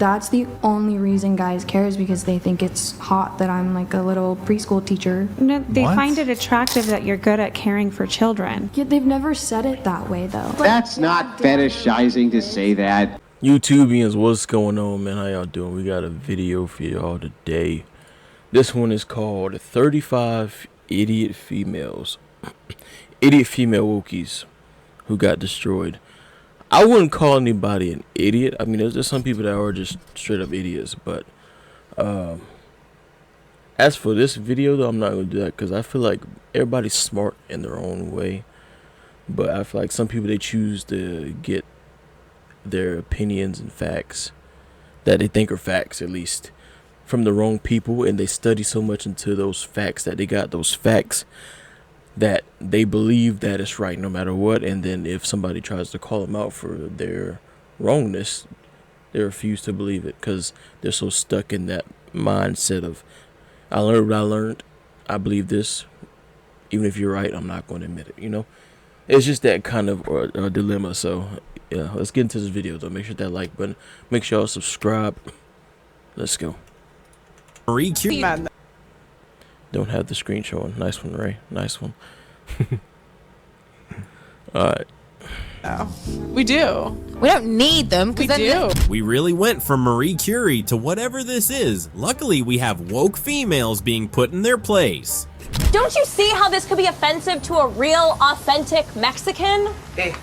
That's the only reason guys care, is because they think it's hot that I'm like a little preschool teacher. No, they find it attractive that you're good at caring for children. Yeah, they've never said it that way though. That's not fetishizing to say that. YouTubians, what's going on, man? How y'all doing? We got a video for y'all today. This one is called 35 Idiot Females. Idiot female wokies who got destroyed. I wouldn't call anybody an idiot. I mean, there's some people that are just straight up idiots. But as for this video, though, I'm not going to do that because I feel like everybody's smart in their own way. But I feel like some people, they choose to get their opinions and facts that they think are facts, at least, from the wrong people. And they study so much into those facts that they got those facts that they believe that it's right no matter what, and then if somebody tries to call them out for their wrongness, they refuse to believe it because they're so stuck in that mindset of, I learned what I learned, I believe this, even if you're right, I'm not going to admit it, you know? It's just that kind of dilemma. So yeah, let's get into this video though. Make sure that like button, make sure y'all subscribe. Let's go. Marie Curie. Don't have the screen showing. Nice one, Ray. Nice one. Alright. Oh. We do. We don't need them. We do. We really went from Marie Curie to whatever this is. Luckily, we have woke females being put in their place. Don't you see how this could be offensive to a real, authentic Mexican? Hey,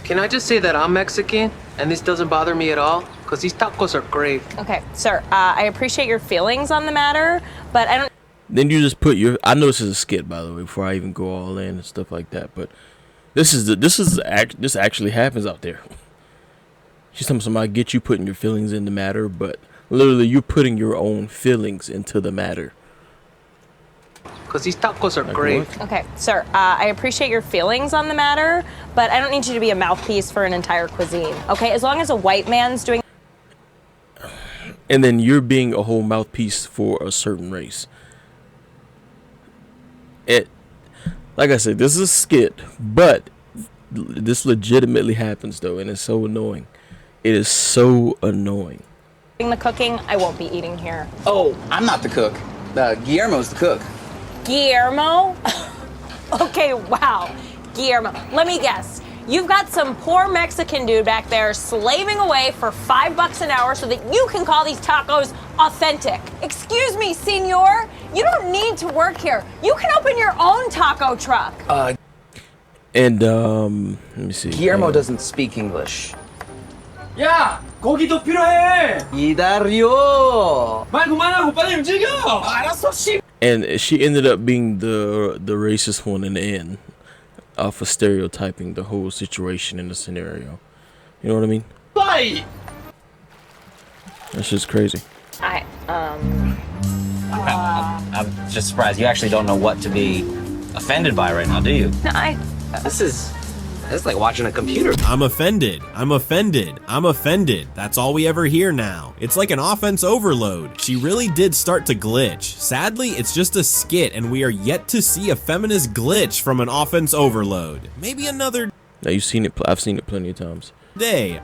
can I just say that I'm Mexican and this doesn't bother me at all? Because these tacos are great. Okay, sir, I appreciate your feelings on the matter, but I don't... Then you just put your, I know this is a skit, by the way, before I even go all in and stuff like that, but this actually happens out there. She's telling somebody, get you putting your feelings in the matter, but literally you're putting your own feelings into the matter. Because these tacos are great. Okay, sir, I appreciate your feelings on the matter, but I don't need you to be a mouthpiece for an entire cuisine, okay? As long as a white man's doing... And then you're being a whole mouthpiece for a certain race. It, like I said, this is a skit, but this legitimately happens though, and it's so annoying. It is so annoying. The cooking, I won't be eating here. Oh, I'm not the cook. Guillermo's the cook. Guillermo? Okay, wow. Guillermo, let me guess. You've got some poor Mexican dude back there slaving away for $5 an hour so that you can call these tacos authentic. Excuse me, senor. You don't need to work here. You can open your own taco truck. And let me see. Guillermo doesn't speak English. 야! 고기도 필요해! 기다려! 말 그만하고 빨리 움직여! 알았어, 씨! And she ended up being the racist one in the end, for stereotyping the whole situation in the scenario. You know what I mean? Bye! That's just crazy. I'm just surprised you actually don't know what to be offended by right now, do you? No, This is like watching a computer. I'm offended. I'm offended. I'm offended. That's all we ever hear now. It's like an offense overload. She really did start to glitch. Sadly, it's just a skit, and we are yet to see a feminist glitch from an offense overload. Maybe another Now you've seen it. I've seen it plenty of times. day.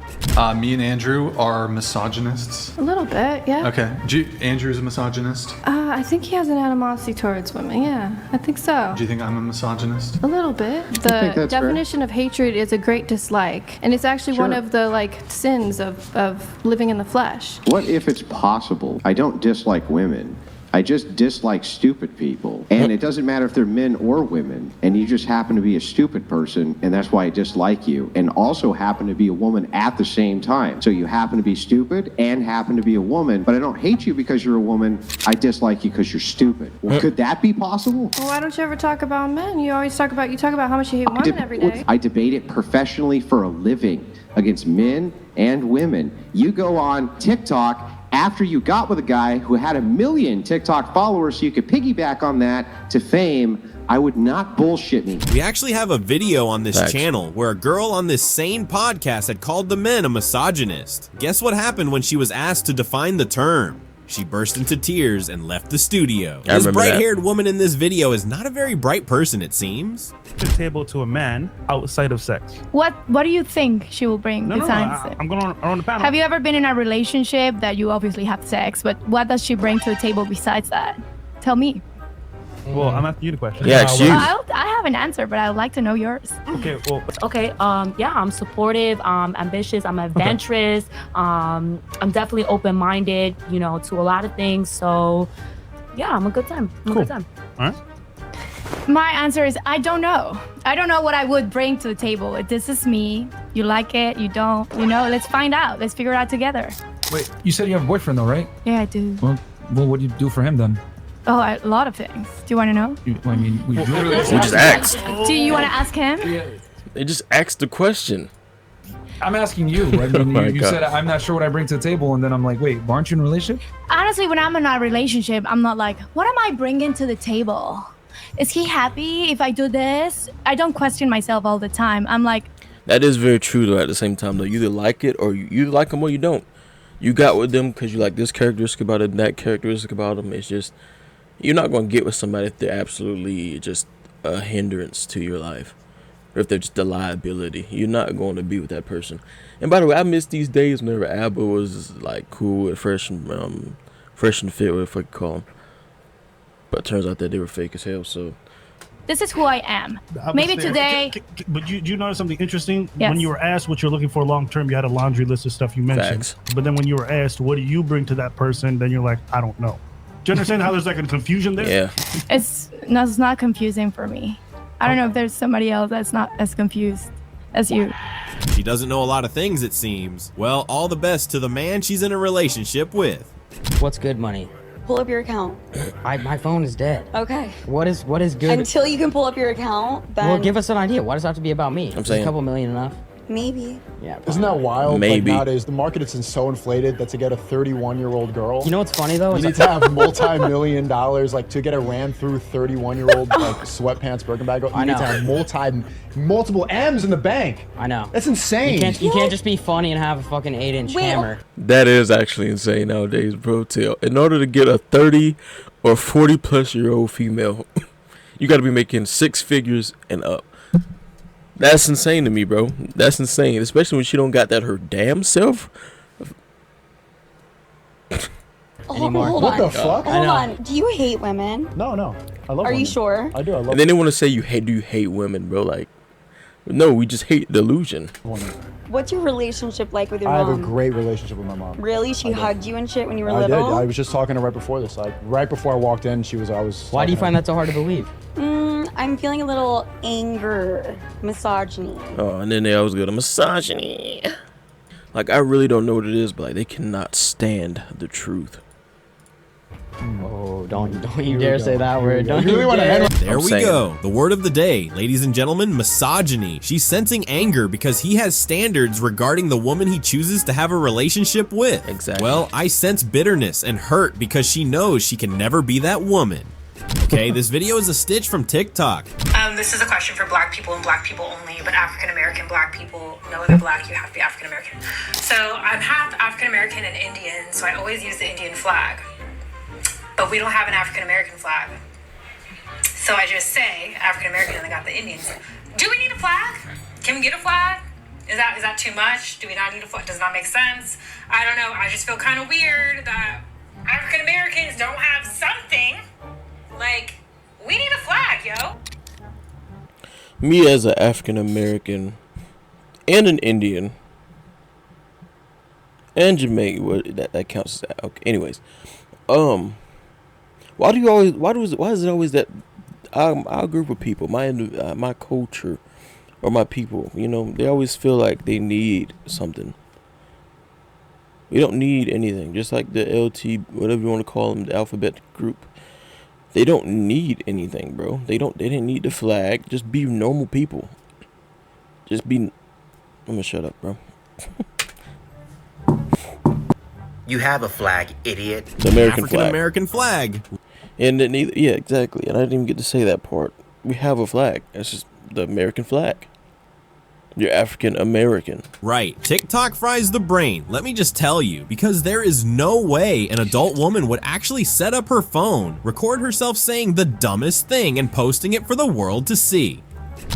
Me and Andrew are misogynists. A little bit, yeah. Okay. Andrew's a misogynist. I think he has an animosity towards women, yeah. I think so. Do you think I'm a misogynist? A little bit. The definition of hatred is a great dislike. And it's actually one of the, like, sins of living in the flesh. What if it's possible? I don't dislike women. I just dislike stupid people. And it doesn't matter if they're men or women. And you just happen to be a stupid person, and that's why I dislike you. And also happen to be a woman at the same time. So you happen to be stupid and happen to be a woman, but I don't hate you because you're a woman. I dislike you because you're stupid. Well, could that be possible? Well, why don't you ever talk about men? You always talk about how much you hate women every day. I debate it professionally for a living against men and women. You go on TikTok after you got with a guy who had 1 million TikTok followers so you could piggyback on that to fame. I would not bullshit me. We actually have a video on this channel where a girl on this same podcast had called the men a misogynist. Guess what happened when she was asked to define the term? She burst into tears and left the studio. I This remember that. bright-haired woman in this video is not a very bright person, it seems. The table to a man outside of sex. What do you think she will bring besides? I'm going on the panel. Have you ever been in a relationship that you obviously have sex, but what does she bring to the table besides that? Tell me. Well, I'm asking you the question. Yeah, she. I have an answer, but I would like to know yours. Okay, well. Okay, yeah, I'm supportive, ambitious, I'm adventurous, I'm definitely open-minded, you know, to a lot of things. So, yeah, I'm a good time. I'm a good time. All right. My answer is I don't know. I don't know what I would bring to the table. This is me. You like it, you don't. You know, let's find out. Let's figure it out together. Wait, you said you have a boyfriend though, right? Yeah, I do. Well, what do you do for him then? Oh, a lot of things. Do you want to know? I mean, we just asked. Do you want to ask him? They just asked the question. I'm asking you. I mean, Oh you said I'm not sure what I bring to the table, and then I'm like, wait, aren't you in a relationship? Honestly, when I'm in a relationship, I'm not like, what am I bringing to the table? Is he happy if I do this? I don't question myself all the time. I'm like, That is very true, though. At the same time, though, you either like it or you like them or you don't. You got with them because you like this characteristic about it, and that characteristic about them. It's just, you're not going to get with somebody if they're absolutely just a hindrance to your life, or if they're just a liability. You're not going to be with that person. And by the way, I miss these days whenever ABBA was like cool and fresh and fit, whatever I could call them. But it turns out that they were fake as hell. So this is who I am. Maybe today. But you notice something interesting? Yes. When you were asked what you're looking for long term, you had a laundry list of stuff you mentioned. Facts. But then when you were asked, what do you bring to that person? Then you're like, I don't know. Do you understand how there's like a confusion there? yeah. It's not confusing for me. I don't know if there's somebody else that's not as confused as you. She doesn't know a lot of things, it seems. Well, all the best to the man she's in a relationship with. What's good money? Pull up your account. My phone is dead. Okay. What is good? Until you can pull up your account, then Well, give us an idea. Why does it have to be about me? I'm Is saying- a couple million enough? maybe. Yeah. Isn't that wild? Maybe. Like nowadays, the market is so inflated that to get a 31-year-old girl, You know what's funny though? you need to have multi-million dollars. Like to get a ran through 31-year-old like sweatpants Birkin bag. You I need know. to have multiple M's in the bank. I know. That's insane. You can't just be funny and have a fucking 8-inch Wait, hammer. That is actually insane nowadays, bro. In order to get a 30 or 40-plus-year-old female, you got to be making 6 figures and up. That's insane to me, bro. That's insane, especially when she don't got that her damn self. Anymore. Hold What on. the fuck? I Hold know. on. Do you hate women? No. I love Are you women. sure? I do. I love And then they want to say do you hate women, bro? Like, no, we just hate delusion. women. What's your relationship like with your I have mom? a great relationship with my mom. Really? She I do. hugged you and shit when you were I did. little? I was just talking to her right before this. Like right before I walked in, I was. Why do you find that so hard to believe? I'm feeling a little anger, misogyny. Oh, and then they always go to misogyny. Like, I really don't know what it is, but like, they cannot stand the truth. Oh, don't you dare say that word. Don't You really you want to dare. end? There I'm we saying. go. The word of the day, ladies and gentlemen, misogyny. She's sensing anger because he has standards regarding the woman he chooses to have a relationship with. Exactly. Well, I sense bitterness and hurt because she knows she can never be that woman. Okay, this video is a stitch from TikTok. This is a question for black people and black people only, but African American black people know they're black, you have to be African American. So I'm half African American and Indian, so I always use the Indian flag. But we don't have an African American flag. So I just say African American and I got the Indians. Do we need a flag? Can we get a flag? Is that too much? Do we not need a flag? Does it not make sense? I don't know. I just feel kind of weird that African Americans don't have something. Like, we need a flag, yo. Me as an African American and an Indian and Jamaican, that counts as that. Okay. Anyways, why is it always that our group of people, my culture or my people, you know, they always feel like they need something. We don't need anything. Just like the LT, whatever you want to call them, the alphabet group. They don't need anything, bro. They didn't need the flag. Just be normal people. I'm gonna shut up, bro. You have a flag, idiot. The American flag. American flag. And then yeah, exactly. And I didn't even get to say that part. We have a flag. It's just the American flag. You're African American. Right, TikTok fries the brain, let me just tell you, because there is no way an adult woman would actually set up her phone, record herself saying the dumbest thing and posting it for the world to see.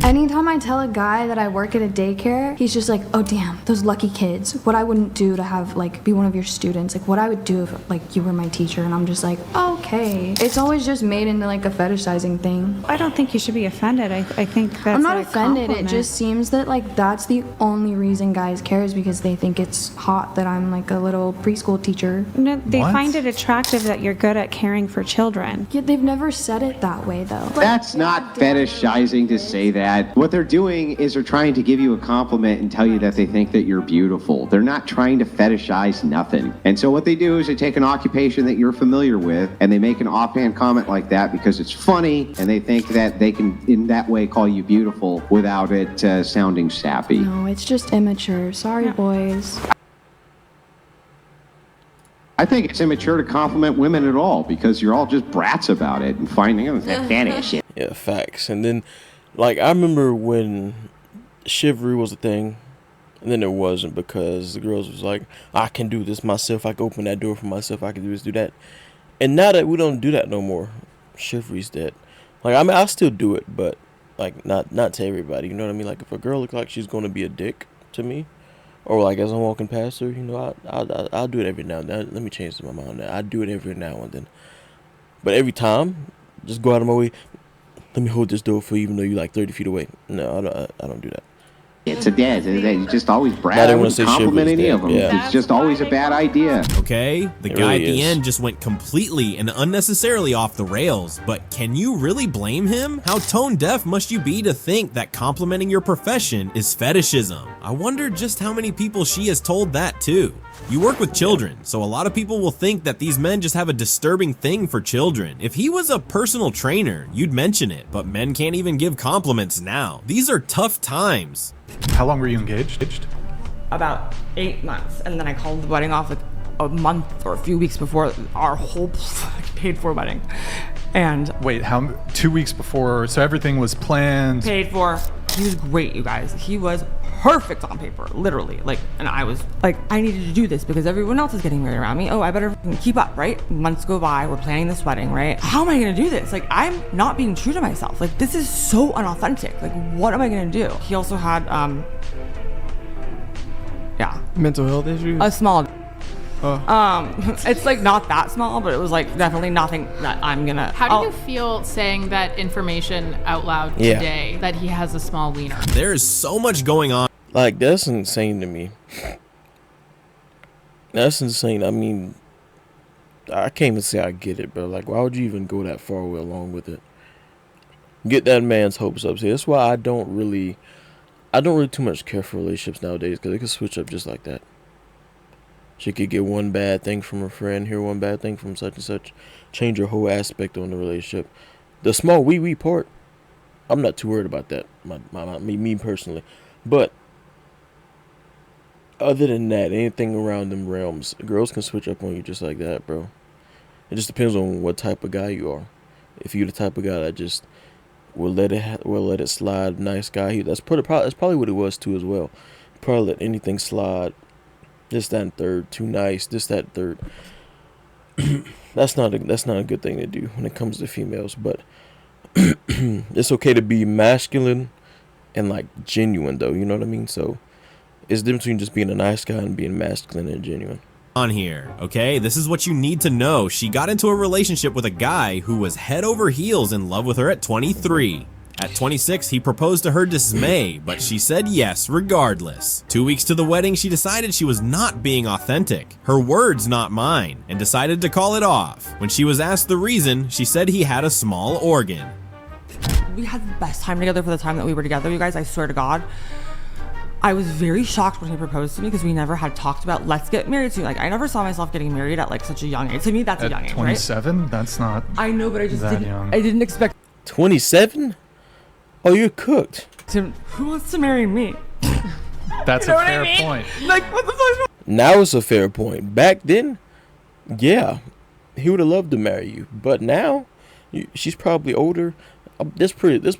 Anytime I tell a guy that I work at a daycare, he's just like, oh damn, those lucky kids. What I wouldn't do to have like be one of your students, like what I would do if like you were my teacher. And I'm just like, okay. It's always just made into like a fetishizing thing. I don't think you should be offended. I think that's I'm not a offended. compliment. It just seems that like that's the only reason guys care is because they think it's hot that I'm like a little preschool teacher. No, they find it attractive that you're good at caring for children. Yeah, they've never said it that way though. That's not fetishizing to say that. What they're doing is they're trying to give you a compliment and tell you that they think that you're beautiful. They're not trying to fetishize nothing. And so what they do is they take an occupation that you're familiar with and they make an offhand comment like that because it's funny and they think that they can in that way call you beautiful without it sounding sappy. No, it's just immature. Sorry, boys. I think it's immature to compliment women at all because you're all just brats about it and finding out that fetish. Yeah, facts. And then, like, I remember when chivalry was a thing, and then it wasn't because the girls was like, I can do this myself. I can open that door for myself. I can do this, do that. And now that we don't do that no more, chivalry's dead. Like, I mean, I still do it, but like not to everybody. You know what I mean? Like, if a girl looks like she's gonna be a dick to me, or like as I'm walking past her, you know, I'll do it every now and then. Let me change my mind on that. I do it every now and then, but every time, just go out of my way. Let me hold this door for you, even though you're like 30 feet away. No, I don't do that. It's a dead. You just always brag. Not I everyone wouldn't say compliment chivalry's any dead. of them. Yeah. It's just always a bad idea. Okay, the It guy really at the is. end just went completely and unnecessarily off the rails, but can you really blame him? How tone deaf must you be to think that complimenting your profession is fetishism? I wonder just how many people she has told that to. You work with children, so a lot of people will think that these men just have a disturbing thing for children. If he was a personal trainer, you'd mention it, but men can't even give compliments now. These are tough times. How long were you engaged? About 8 months, and then I called the wedding off like a month or a few weeks before our whole paid for wedding. And Wait, 2 weeks before, so everything was planned. paid for. He was great, you guys. He was perfect on paper, literally. Like, and I was like, I needed to do this because everyone else is getting married around me. Oh, I better keep up, right? Months go by, we're planning this wedding, right? How am I gonna do this? Like, I'm not being true to myself. Like, this is so unauthentic. Like, what am I gonna do? He also had, Mental health issues? a small. It's like not that small, but it was like definitely nothing that I'm gonna. How do you feel saying that information out loud Yeah. today, that he has a small wiener? There is so much going on. Like, that's insane to me. That's insane. I mean, I can't even say I get it, bro. Like, why would you even go that far along with it? Get that man's hopes up. See, that's why I don't really too much care for relationships nowadays, because they can switch up just like that. She could get one bad thing from her friend, hear one bad thing from such and such, change her whole aspect on the relationship. The small wee part, I'm not too worried about that. Me personally, but other than that, anything around them realms, girls can switch up on you just like that, bro. It just depends on what type of guy you are. If you're the type of guy that just will let it slide, nice guy, that's probably what it was too as well. Probably let anything slide. This, that, and third. Too nice. This, that, and third. That's not a good thing to do when it comes to females. But it's okay to be masculine and like genuine, though. You know what I mean? So it's the difference between just being a nice guy and being masculine and genuine. On here, okay? This is what you need to know. She got into a relationship with a guy who was head over heels in love with her at 23. At 26, he proposed to her dismay, but she said yes regardless. 2 weeks to the wedding, she decided she was not being authentic. Her words, not mine, and decided to call it off. When she was asked the reason, she said he had a small organ. We had the best time together for the time that we were together, you guys. I swear to God. I was very shocked when he proposed to me because we never had talked about let's get married soon. Like, I never saw myself getting married at like such a young age. To me, that's a young age, right? 27? That's not. I know, but I just that didn't. young. I didn't expect. 27? Oh, you're cooked. Who wants to marry me? That's You know a what I fair mean? point. Like, what the fuck? Now it's a fair point. Back then, yeah, he would have loved to marry you. But now, she's probably older. I'm pretty sure there's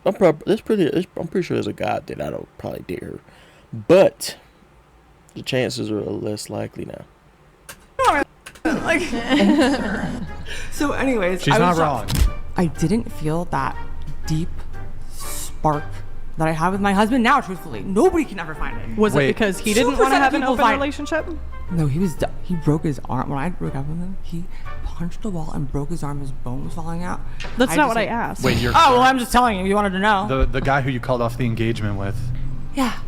a guy that I don't probably date her. but the chances are less likely now. Like, so anyways, She's not wrong. I didn't feel that deep spark that I have with my husband now, truthfully. Nobody can ever find it. Was it because he didn't want to have an open find- relationship? No, he broke his arm. When I broke up with him, he punched the wall and broke his arm. His bone was falling out. That's not what I asked. Wait, you're Oh, well, I'm just telling you. You wanted to know. the guy who you called off the engagement with. Yeah,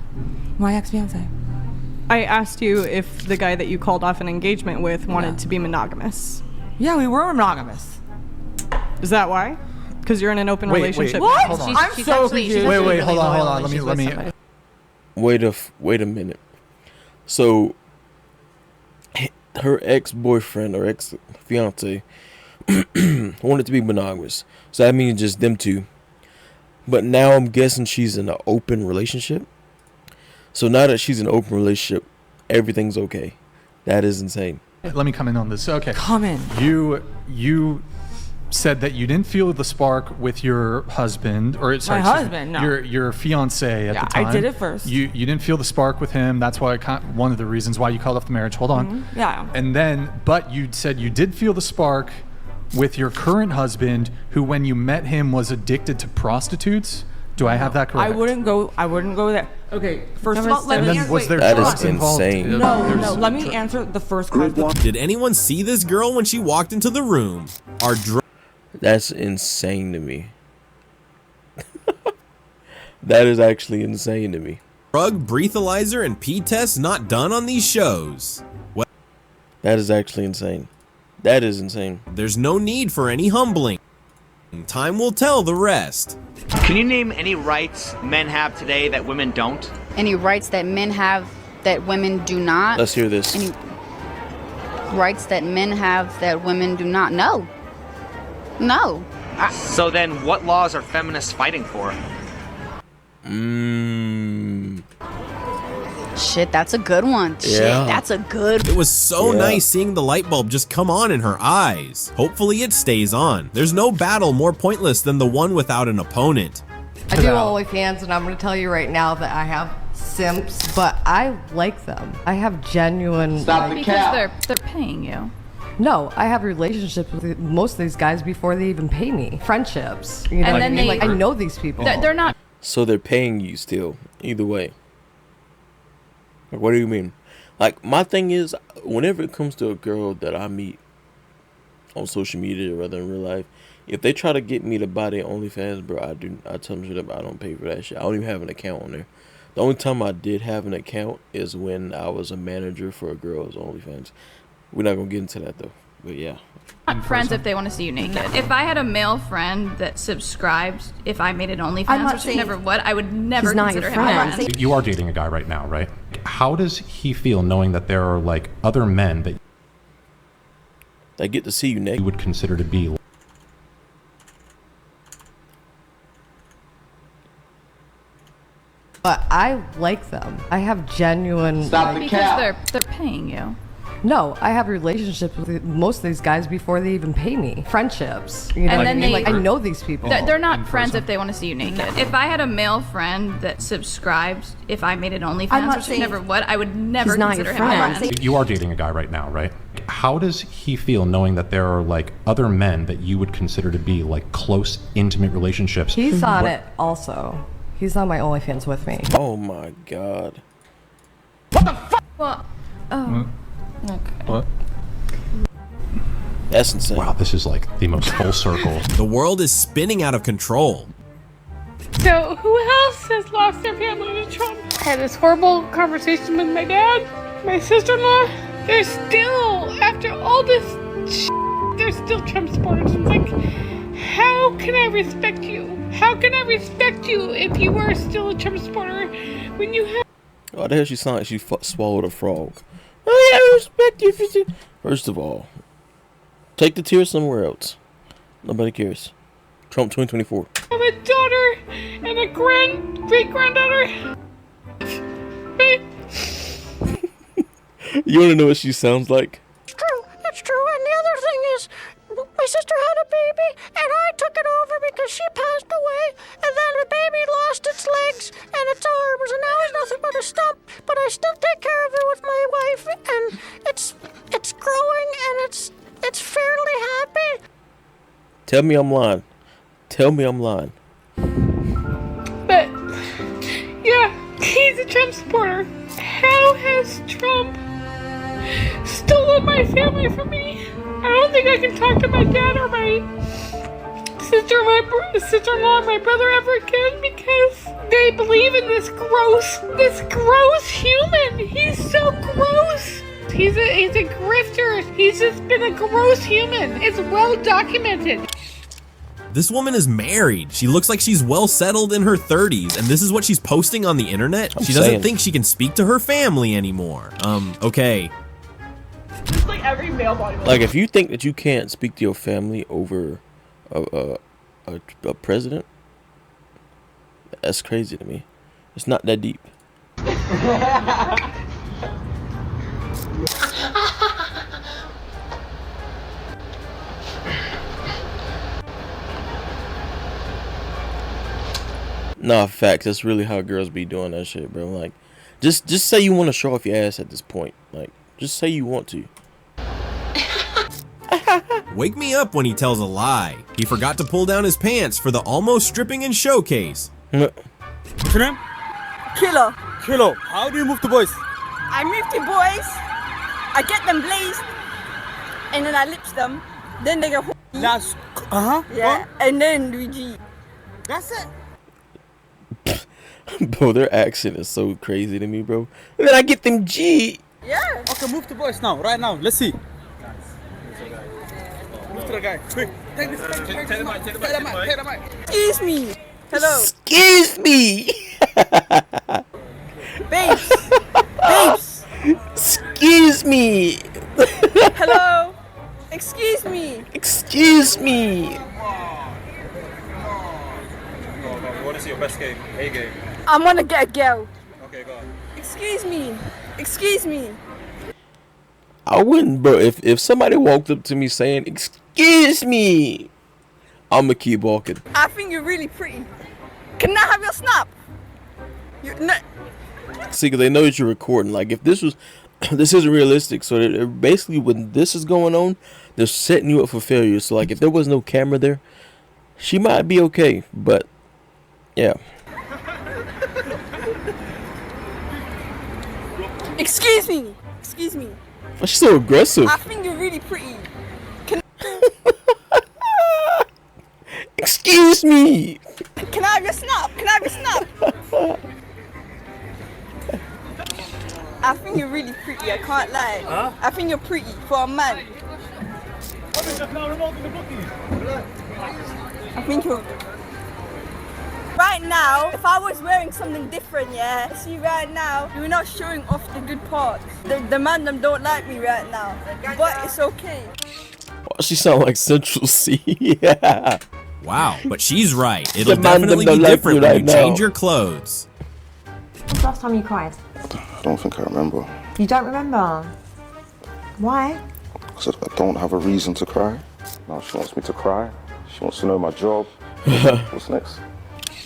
my ex-fiance. I asked you if the guy that you called off an engagement with wanted to be monogamous. Yeah, we were monogamous. Is that why? Because you're in an open relationship. What? Hold on. I'm so confused. Wait, hold on. Let me. Wait a minute. So her ex-boyfriend or ex-fiance wanted to be monogamous. So that means just them two. But now I'm guessing she's in an open relationship. So now that she's in an open relationship, everything's okay. That is insane. Let me come in on this. Okay. Come in. You said that you didn't feel the spark with your husband, or sorry, My husband, no. your fiance at the time. I did it first. You didn't feel the spark with him. That's why one of the reasons why you called off the marriage. Hold on. Mm-hmm. Yeah. And then, but you said you did feel the spark with your current husband, who when you met him was addicted to prostitutes. Do I have that correct? I wouldn't go there. Okay, first of all, let me answer. Was there That drugs is involved? insane. No, let me answer the first question. Did anyone see this girl when she walked into the room? That's insane to me. That is actually insane to me. Drug, breathalyzer, and pee tests not done on these shows. Well, that is actually insane. That is insane. There's no need for any humbling. Time will tell the rest. Can you name any rights men have today that women don't? Any rights that men have that women do not? Let's hear this. Any rights that men have that women do not? No. So then what laws are feminists fighting for? Shit, that's a good one. Shit, that's a good. It was so nice seeing the light bulb just come on in her eyes. Hopefully it stays on. There's no battle more pointless than the one without an opponent. I do OnlyFans, and I'm going to tell you right now that I have simps, but I like them. I have genuine. Because they're paying you. No, I have relationships with most of these guys before they even pay me. Friendships. You know, And then I know these people. They're not. So they're paying you still, either way. Like, what do you mean? Like, my thing is, whenever it comes to a girl that I meet on social media or rather in real life, if they try to get me to buy their OnlyFans, bro, I tell them straight up, I don't pay for that shit. I don't even have an account on there. The only time I did have an account is when I was a manager for a girl's OnlyFans. We're not gonna get into that though, but yeah. Not friends if they want to see you naked. If I had a male friend that subscribed, if I made an OnlyFans, I'm not which I saying- never would, I would never He's not consider your him a friend. friend. You are dating a guy right now, right? How does he feel knowing that there are like other men that get to see you naked you would consider to be? But I like them. I have genuine. Because they're paying you. No, I have relationships with most of these guys before they even pay me. Friendships. You know, And then I know these people. They're not friends if they want to see you naked. If I had a male friend that subscribed, if I made an I'm OnlyFans, not which I saying- never would, I would never He's not consider your him a friend. friend. You are dating a guy right now, right? How does he feel knowing that there are like other men that you would consider to be like close, intimate relationships? He's on it also. He's on my OnlyFans with me. Oh my god. Well, oh. Okay. What? That's insane. Wow, this is like the most full circle. The world is spinning out of control. So, who else has lost their family to Trump? I had this horrible conversation with my dad, my sister-in-law. They're still, after all this they're still Trump supporters. It's like, how can I respect you? How can I respect you if you are still a Trump supporter when you have... Oh, the hell she sounded like she swallowed a frog. I respect you for... First of all, take the tears somewhere else. Nobody cares. Trump 2024. I have a daughter and a great-granddaughter. You want to know what she sounds like? It's true. And the other thing is, My sister had a baby, and I took it over because she passed away, and then the baby lost its legs and its arms, and now it's nothing but a stump. But I still take care of it with my wife, and it's growing, and it's fairly happy. Tell me I'm lying. Tell me I'm lying. But, yeah, he's a Trump supporter. How has Trump stolen my family from me? I don't think I can talk to my dad or my sister-in-law and my brother ever again because they believe in this gross human. He's so gross. He's a grifter. He's just been a gross human. It's well documented. This woman is married. She looks like she's well settled in her 30s, and this is what she's posting on the internet? She doesn't think she can speak to her family anymore. Okay. Just like every male bodybuilder. Like, if you think that you can't speak to your family over a president, that's crazy to me. It's not that deep. Nah, facts. That's really how girls be doing that shit, bro. Like, just say you want to show off your ass at this point. Like, just say you want to. Wake me up when he tells a lie. He forgot to pull down his pants for the almost stripping and showcase. What's your name? Killer. Killer. How do you move the boys? I move the boys, I get them blazed, and then I lips them. Then they get That's yeah, and then Luigi. That's it. Bro, their accent is so crazy to me, bro. And then I get them G. Yeah. Okay, move the boys now, right now. Let's see. Move to the guy. Quick. Take this. Take the mic. Take the mic. Excuse me. Hello. Excuse me. Babes. Babes. Excuse me. Hello. Excuse me. Excuse me. What is your best game? A game. I'm gonna get a girl. Okay, go on. Excuse me. Excuse me. I wouldn't, bro. If somebody walked up to me saying, "Excuse me," I'ma keep walking. I think you're really pretty. Can I have your snap? See, because they know that you're recording. Like, if this was, this isn't realistic. So that basically, when this is going on, they're setting you up for failure. So, like, if there was no camera there, she might be okay. But yeah. Excuse me. Excuse me. Why she's so aggressive? I think you're really pretty. Excuse me. Can I have your snap? Can I have your snap? I think you're really pretty. I can't lie. Huh? I think you're pretty for a man. I think you're. Right now, if I was wearing something different, yeah, see right now, you're not showing off the good parts. The man them don't like me right now, but it's okay. Oh, she sound like Central C. Yeah. Wow, but she's right. It'll definitely be different when you change your clothes. When's the last time you cried? I don't think I remember. You don't remember? Why? Because I don't have a reason to cry. Now she wants me to cry. She wants to know my job. What's next?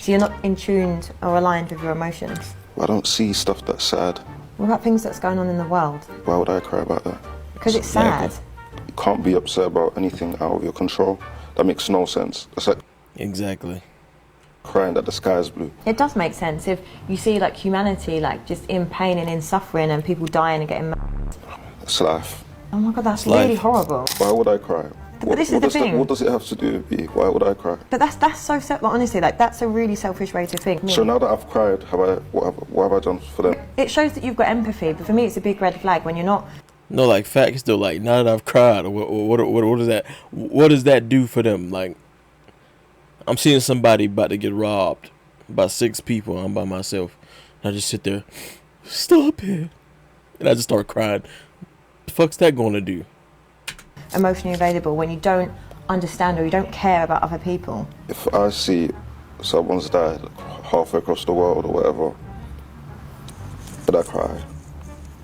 So you're not in tune or aligned with your emotions? I don't see stuff that's sad. What about things that's going on in the world? Why would I cry about that? Because it's sad. You can't be upset about anything out of your control. That makes no sense. That's like exactly crying that the sky is blue. It does make sense if you see like humanity like just in pain and in suffering and people dying and getting mad. It's life. Oh my god, that's really horrible. Why would I cry? But this is the thing. What does it have to do with me? Why would I cry? But that's so like, honestly, like that's a really selfish way to think. So now that I've cried, what have I done for them? It shows that you've got empathy, but for me it's a big red flag when you're not. No, like facts though. Like now that I've cried, what does that? What does that do for them? Like I'm seeing somebody about to get robbed by 6 people. I'm by myself. I just sit there, stop it, and I just start crying. The fuck's that going to do? Emotionally available when you don't understand or you don't care about other people. If I see someone's died halfway across the world or whatever, would I cry?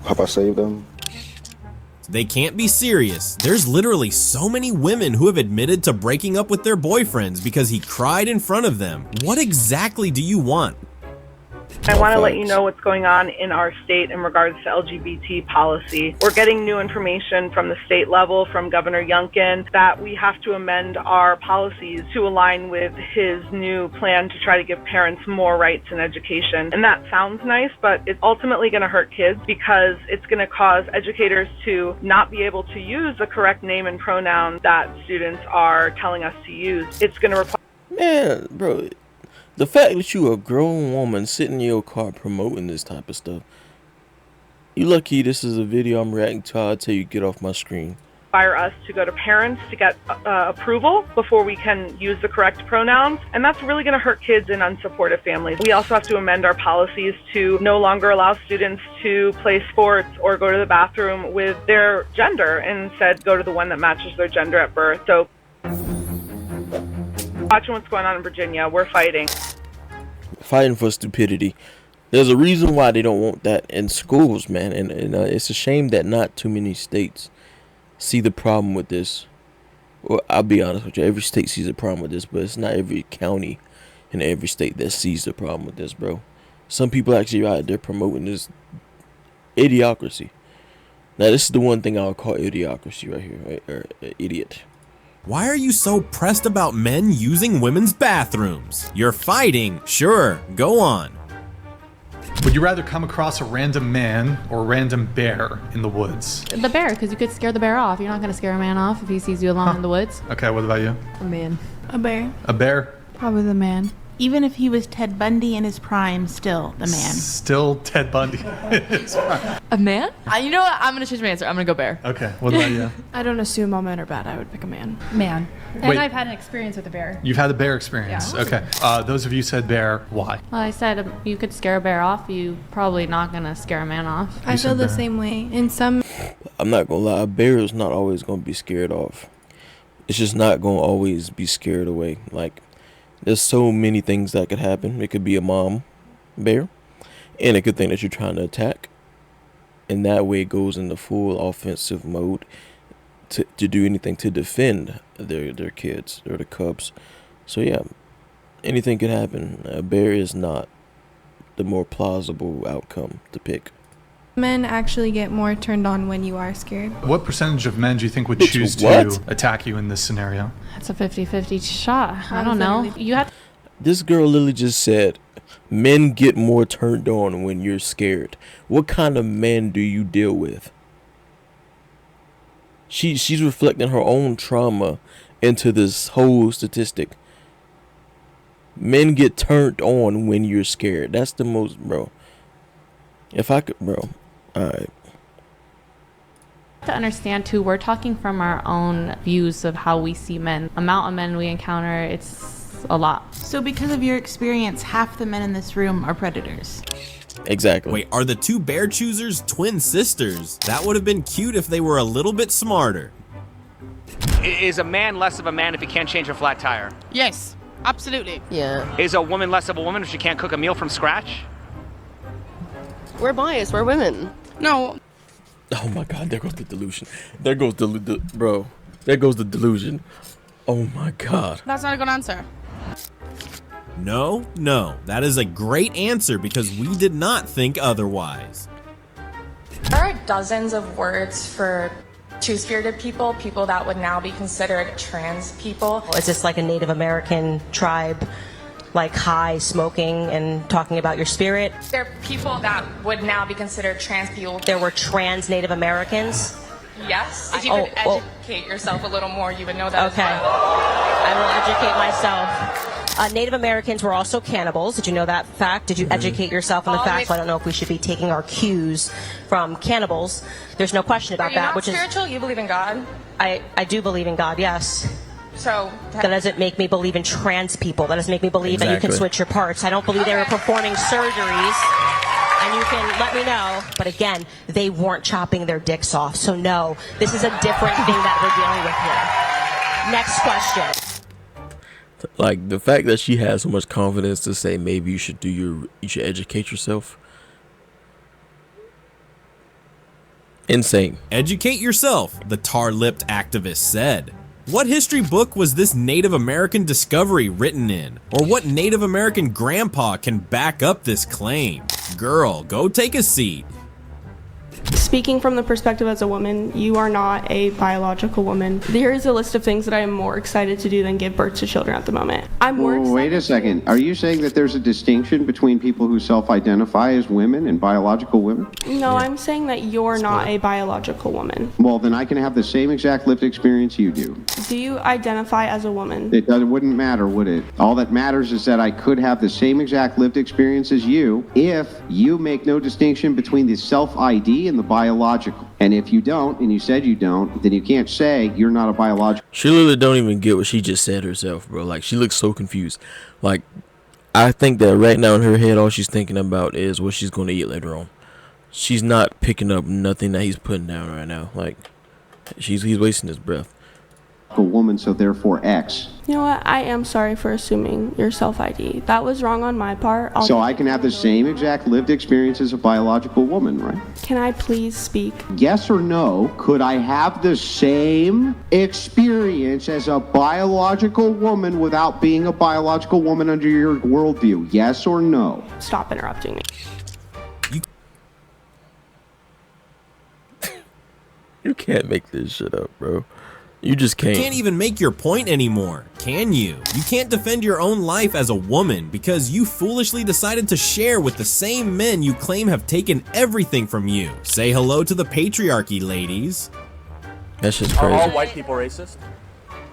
Have I saved them? They can't be serious. There's literally so many women who have admitted to breaking up with their boyfriends because he cried in front of them. What exactly do you want? I want to let you know what's going on in our state in regards to LGBT policy. We're getting new information from the state level, from Governor Youngkin, that we have to amend our policies to align with his new plan to try to give parents more rights in education. And that sounds nice, but it's ultimately going to hurt kids because it's going to cause educators to not be able to use the correct name and pronoun that students are telling us to use. It's going to require... Man, bro. The fact that you a grown woman sitting in your car promoting this type of stuff, you lucky this is a video I'm reacting to. I'll tell you, get off my screen. Require us to go to parents to get approval before we can use the correct pronouns, and that's really going to hurt kids in unsupportive families. We also have to amend our policies to no longer allow students to play sports or go to the bathroom with their gender, and instead go to the one that matches their gender at birth. So watching what's going on in Virginia, we're fighting For stupidity. There's a reason why they don't want that in schools, man, and it's a shame that not too many states see the problem with this. Well, I'll be honest with you, every state sees a problem with this, but it's not every county in every state that sees the problem with this, bro. Some people actually out there promoting this idiocracy. Now, this is the one thing I'll call idiocracy right here, right? Or idiot. Why are you so pressed about men using women's bathrooms? You're fighting. Sure, go on. Would you rather come across a random man or a random bear in the woods? The bear, because you could scare the bear off. You're not going to scare a man off if he sees you alone in the woods. Okay, what about you? A man. A bear. A bear? Probably the man. Even if he was Ted Bundy in his prime, still the man. Still Ted Bundy. A man? You know what? I'm going to change my answer. I'm going to go bear. Okay, what about you? I don't assume all men are bad. I would pick a man. Man. And Wait. I've had an experience with a bear. You've had the bear experience. Yeah. Okay. Those of you said bear, why? Well, I said you could scare a bear off. You probably not going to scare a man off. I feel the same way. In some... I'm not gonna lie, a bear is not always gonna be scared off. It's just not gonna always be scared away. Like, there's so many things that could happen. It could be a mom bear, and it could think that you're trying to attack, and that way it goes into full offensive mode to do anything to defend their kids or the cubs. So yeah, anything could happen. A bear is not the more plausible outcome to pick. Men actually get more turned on when you are scared. What percentage of men do you think would choose to attack you in this scenario? That's a 50-50 shot. I don't know. You have. This girl literally just said, men get more turned on when you're scared. What kind of men do you deal with? She's reflecting her own trauma into this whole statistic. Men get turned on when you're scared. That's the most, bro. If I could, bro. Alright. To understand too, we're talking from our own views of how we see men. Amount of men we encounter, it's a lot. So because of your experience, half the men in this room are predators. Exactly. Wait, are the two bear choosers twin sisters? That would have been cute if they were a little bit smarter. Is a man less of a man if he can't change a flat tire? Yes, absolutely. Yeah. Is a woman less of a woman if she can't cook a meal from scratch? We're biased. We're women. No. Oh my God, there goes the delusion. There goes the bro. There goes the delusion. Oh my God. That's not a good answer. No, that is a great answer because we did not think otherwise. There are dozens of words for two-spirited people, people that would now be considered trans people. Is this like a Native American tribe, like high, smoking, and talking about your spirit? There are people that would now be considered trans people. There were trans Native Americans? Yes. If you could educate yourself a little more, you would know that. Okay. I will educate myself. Native Americans were also cannibals. Did you know that fact? Did you educate yourself on the fact? I don't know if we should be taking our cues from cannibals. There's no question about that. Which spiritual? You believe in God? I do believe in God, yes. So that doesn't make me believe in trans people. That doesn't make me believe that you can switch your parts. I don't believe they were performing surgeries. And you can let me know. But again, they weren't chopping their dicks off. So no, this is a different thing that we're dealing with here. Next question. Like, the fact that she has so much confidence to say maybe you should educate yourself. Insane. Educate yourself, the tar-lipped activist said. What history book was this Native American discovery written in? Or what Native American grandpa can back up this claim? Girl, go take a seat. Speaking from the perspective as a woman, you are not a biological woman. There is a list of things that I am more excited to do than give birth to children at the moment. I'm more excited. Wait a second. Are you saying that there's a distinction between people who self-identify as women and biological women? No, I'm saying that you're not a biological woman. Well, then I can have the same exact lived experience you do. Do you identify as a woman? It wouldn't matter, would it? All that matters is that I could have the same exact lived experience as you if you make no distinction between the self-ID and the biological. And if you don't, and you said you don't, then you can't say you're not a biological. She literally don't even get what she just said herself, bro. Like, she looks so confused. Like, I think that right now in her head, all she's thinking about is what she's going to eat later on. She's not picking up nothing that he's putting down right now. Like, he's wasting his breath. A woman, so therefore X. You know what? I am sorry for assuming your self-ID. That was wrong on my part. So I can have the same exact lived experience as a biological woman, right? Can I please speak? Yes or no, could I have the same experience as a biological woman without being a biological woman under your worldview? Yes or no? Stop interrupting me. You can't make this shit up, bro. You just can't. You can't even make your point anymore, can you? You can't defend your own life as a woman because you foolishly decided to share with the same men you claim have taken everything from you. Say hello to the patriarchy, ladies. That's just crazy. Are all white people racist?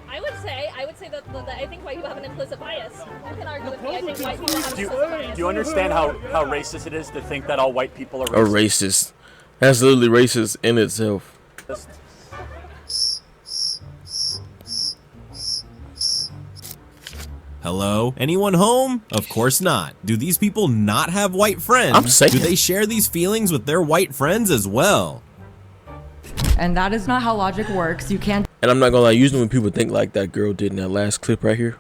I would say that I think white people have an implicit bias. You can argue with me. I think white people have an implicit bias. Do you understand how racist it is to think that all white people are racist? A racist. That's literally racist in itself. Hello? Anyone home? Of course not. Do these people not have white friends? I'm saying. Do they share these feelings with their white friends as well? And that is not how logic works. You can't. And I'm not gonna lie, usually when people think like that girl did in that last clip right here,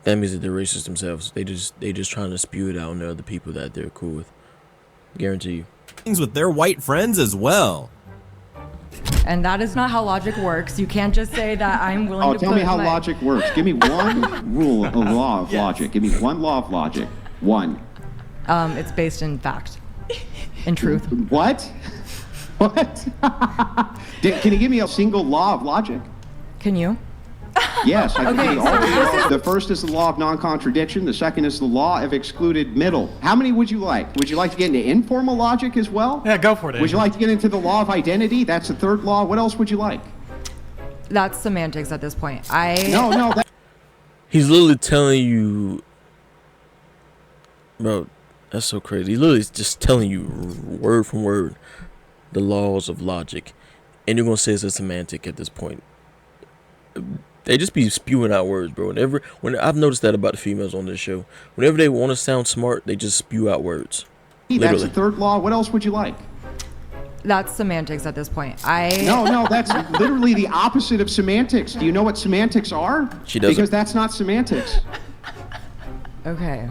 that means that they're racist themselves. They just trying to spew it out on the other people that they're cool with. Guarantee you. Things with their white friends as well. And that is not how logic works. You can't just say that I'm willing to tell me how logic works. Give me one rule of law of logic. Give me one law of logic. One. It's based in fact. In truth. What? What? Can you give me a single law of logic? Can you? Yes, I can Okay, give you all three laws. The first is the law of non-contradiction. The second is the law of excluded middle. How many would you like? Would you like to get into informal logic as well? Yeah, go for it. Would you like to get into the law of identity? That's the third law. What else would you like? That's semantics at this point. No. He's literally telling you, bro. That's so crazy. He's literally just telling you word from word the laws of logic, and you're gonna say it's a semantic at this point. They just be spewing out words, bro. When I've noticed that about the females on this show, whenever they want to sound smart, they just spew out words. That's the third law. What else would you like? That's semantics at this point. No, that's literally the opposite of semantics. Do you know what semantics are? She doesn't. Because that's not semantics. Okay.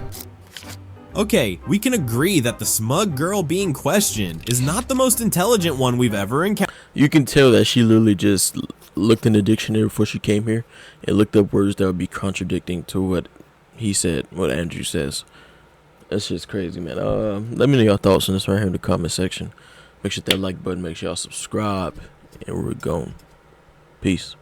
Okay, we can agree that the smug girl being questioned is not the most intelligent one we've ever encountered. You can tell that she literally just looked in the dictionary before she came here and looked up words that would be contradicting to what he said, what Andrew says. That's just crazy, man. Let me know your thoughts on this right here in the comment section. Make sure that like button, make sure y'all subscribe, and we're going. Peace.